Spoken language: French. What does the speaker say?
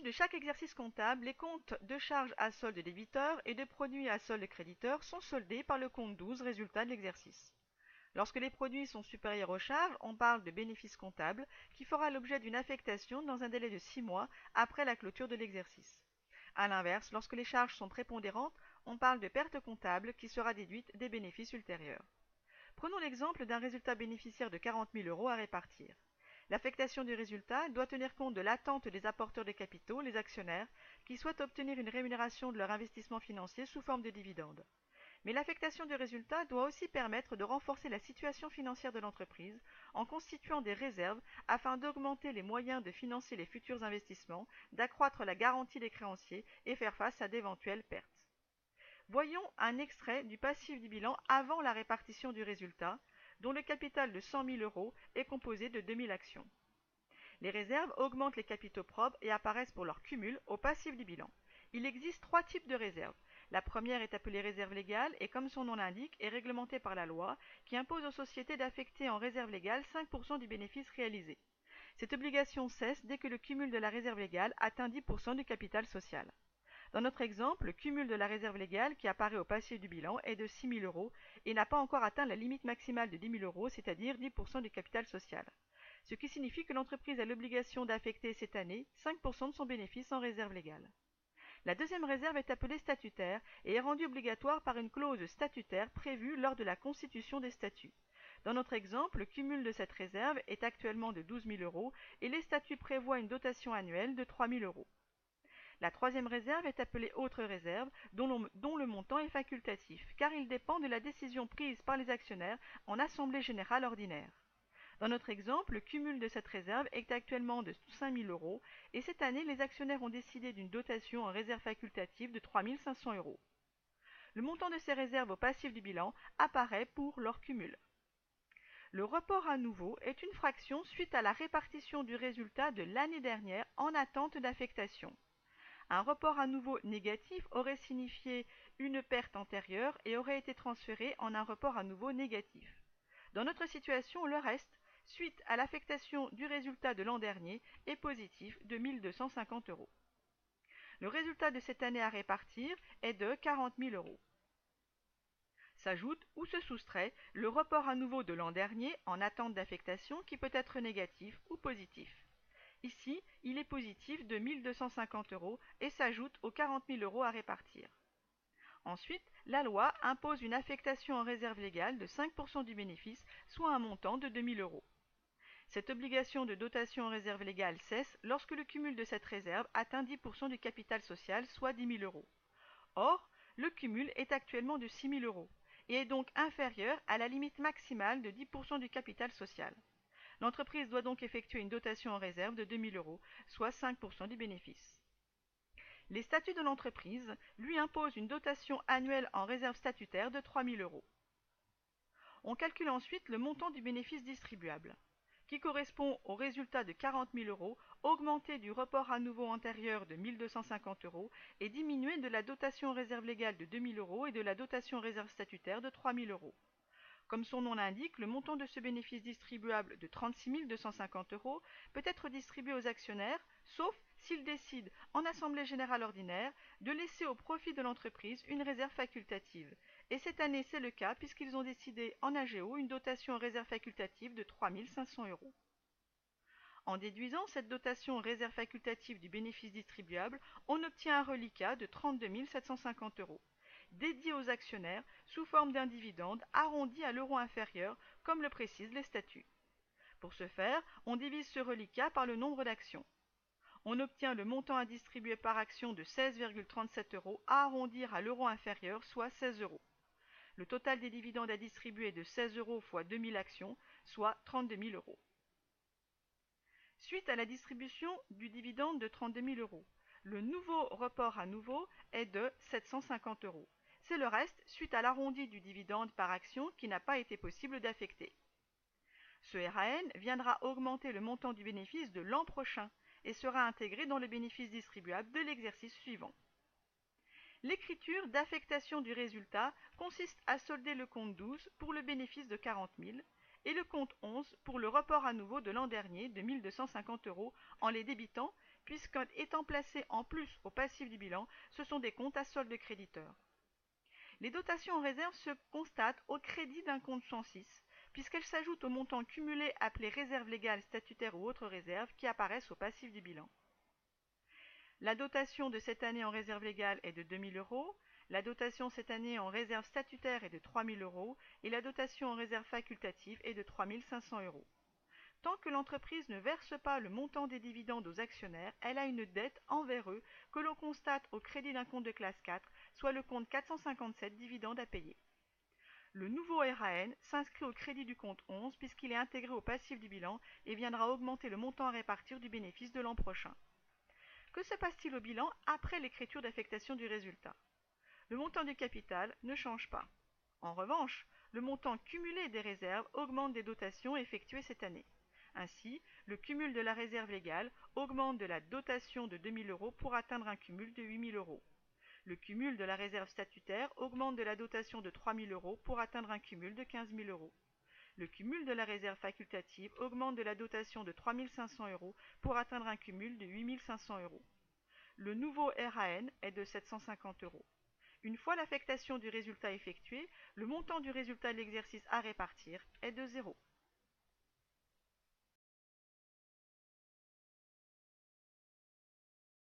de chaque exercice comptable, les comptes de charges à solde débiteur et de produits à solde créditeur sont soldés par le compte 12, résultat de l'exercice. Lorsque les produits sont supérieurs aux charges, on parle de bénéfice comptable qui fera l'objet d'une affectation dans un délai de 6 mois après la clôture de l'exercice. A l'inverse, lorsque les charges sont prépondérantes, on parle de perte comptable qui sera déduite des bénéfices ultérieurs. Prenons l'exemple d'un résultat bénéficiaire de 40 000 € à répartir. L'affectation du résultat doit tenir compte de l'attente des apporteurs de capitaux, les actionnaires, qui souhaitent obtenir une rémunération de leur investissement financier sous forme de dividendes. Mais l'affectation du résultat doit aussi permettre de renforcer la situation financière de l'entreprise en constituant des réserves afin d'augmenter les moyens de financer les futurs investissements, d'accroître la garantie des créanciers et faire face à d'éventuelles pertes. Voyons un extrait du passif du bilan avant la répartition du résultat, dont le capital de 100 000 € est composé de 2 000 actions. Les réserves augmentent les capitaux propres et apparaissent pour leur cumul au passif du bilan. Il existe 3 types de réserves. La première est appelée réserve légale et, comme son nom l'indique, est réglementée par la loi qui impose aux sociétés d'affecter en réserve légale 5% du bénéfice réalisé. Cette obligation cesse dès que le cumul de la réserve légale atteint 10% du capital social. Dans notre exemple, le cumul de la réserve légale qui apparaît au passif du bilan est de 6 000 € et n'a pas encore atteint la limite maximale de 10 000 €, c'est-à-dire 10% du capital social. Ce qui signifie que l'entreprise a l'obligation d'affecter cette année 5% de son bénéfice en réserve légale. La deuxième réserve est appelée statutaire et est rendue obligatoire par une clause statutaire prévue lors de la constitution des statuts. Dans notre exemple, le cumul de cette réserve est actuellement de 12 000 € et les statuts prévoient une dotation annuelle de 3 000 €. La troisième réserve est appelée autre réserve, dont le montant est facultatif, car il dépend de la décision prise par les actionnaires en assemblée générale ordinaire. Dans notre exemple, le cumul de cette réserve est actuellement de 5 000 € et cette année, les actionnaires ont décidé d'une dotation en réserve facultative de 3 500 €. Le montant de ces réserves au passif du bilan apparaît pour leur cumul. Le report à nouveau est une fraction suite à la répartition du résultat de l'année dernière en attente d'affectation. Un report à nouveau négatif aurait signifié une perte antérieure et aurait été transféré en un report à nouveau négatif. Dans notre situation, le reste, suite à l'affectation du résultat de l'an dernier, est positif de 1 250 €. Le résultat de cette année à répartir est de 40 000 €. S'ajoute ou se soustrait le report à nouveau de l'an dernier en attente d'affectation qui peut être négatif ou positif. Ici, il est positif de 1 250 € et s'ajoute aux 40 000 € à répartir. Ensuite, la loi impose une affectation en réserve légale de 5% du bénéfice, soit un montant de 2 000 €. Cette obligation de dotation en réserve légale cesse lorsque le cumul de cette réserve atteint 10% du capital social, soit 10 000 €. Or, le cumul est actuellement de 6 000 € et est donc inférieur à la limite maximale de 10% du capital social. L'entreprise doit donc effectuer une dotation en réserve de 2 000 €, soit 5% du bénéfice. Les statuts de l'entreprise lui imposent une dotation annuelle en réserve statutaire de 3 000 €. On calcule ensuite le montant du bénéfice distribuable, qui correspond au résultat de 40 000 € augmenté du report à nouveau antérieur de 1 250 € et diminué de la dotation en réserve légale de 2 000 € et de la dotation en réserve statutaire de 3 000 €. Comme son nom l'indique, le montant de ce bénéfice distribuable de 36 250 € peut être distribué aux actionnaires, sauf s'ils décident, en assemblée générale ordinaire, de laisser au profit de l'entreprise une réserve facultative. Et cette année, c'est le cas puisqu'ils ont décidé en AGO une dotation en réserve facultative de 3 500 €. En déduisant cette dotation en réserve facultative du bénéfice distribuable, on obtient un reliquat de 32 750 €. Dédié aux actionnaires sous forme d'un dividende arrondi à l'euro inférieur, comme le précisent les statuts. Pour ce faire, on divise ce reliquat par le nombre d'actions. On obtient le montant à distribuer par action de 16,37 € à arrondir à l'euro inférieur, soit 16 €. Le total des dividendes à distribuer est de 16 € fois 2000 actions, soit 32 000 €. Suite à la distribution du dividende de 32 000 €, le nouveau report à nouveau est de 750 €. C'est le reste suite à l'arrondi du dividende par action qui n'a pas été possible d'affecter. Ce RAN viendra augmenter le montant du bénéfice de l'an prochain et sera intégré dans le bénéfice distribuable de l'exercice suivant. L'écriture d'affectation du résultat consiste à solder le compte 12 pour le bénéfice de 40 000 et le compte 11 pour le report à nouveau de l'an dernier de 1 250 € en les débitant puisqu'étant placés en plus au passif du bilan, ce sont des comptes à solde de créditeurs. Les dotations en réserve se constatent au crédit d'un compte 106, puisqu'elles s'ajoutent au montant cumulé appelé réserve légale, statutaire ou autres réserves qui apparaissent au passif du bilan. La dotation de cette année en réserve légale est de 2 000 euros, la dotation cette année en réserve statutaire est de 3 000 euros et la dotation en réserve facultative est de 3 500 euros. Tant que l'entreprise ne verse pas le montant des dividendes aux actionnaires, elle a une dette envers eux que l'on constate au crédit d'un compte de classe 4, soit le compte 457 dividendes à payer. Le nouveau RAN s'inscrit au crédit du compte 11 puisqu'il est intégré au passif du bilan et viendra augmenter le montant à répartir du bénéfice de l'an prochain. Que se passe-t-il au bilan après l'écriture d'affectation du résultat? Le montant du capital ne change pas. En revanche, le montant cumulé des réserves augmente des dotations effectuées cette année. Ainsi, le cumul de la réserve légale augmente de la dotation de 2 000 euros pour atteindre un cumul de 8 000 euros. Le cumul de la réserve statutaire augmente de la dotation de 3 000 euros pour atteindre un cumul de 15 000 euros. Le cumul de la réserve facultative augmente de la dotation de 3 500 euros pour atteindre un cumul de 8 500 euros. Le nouveau RAN est de 750 euros. Une fois l'affectation du résultat effectuée, le montant du résultat de l'exercice à répartir est de 0.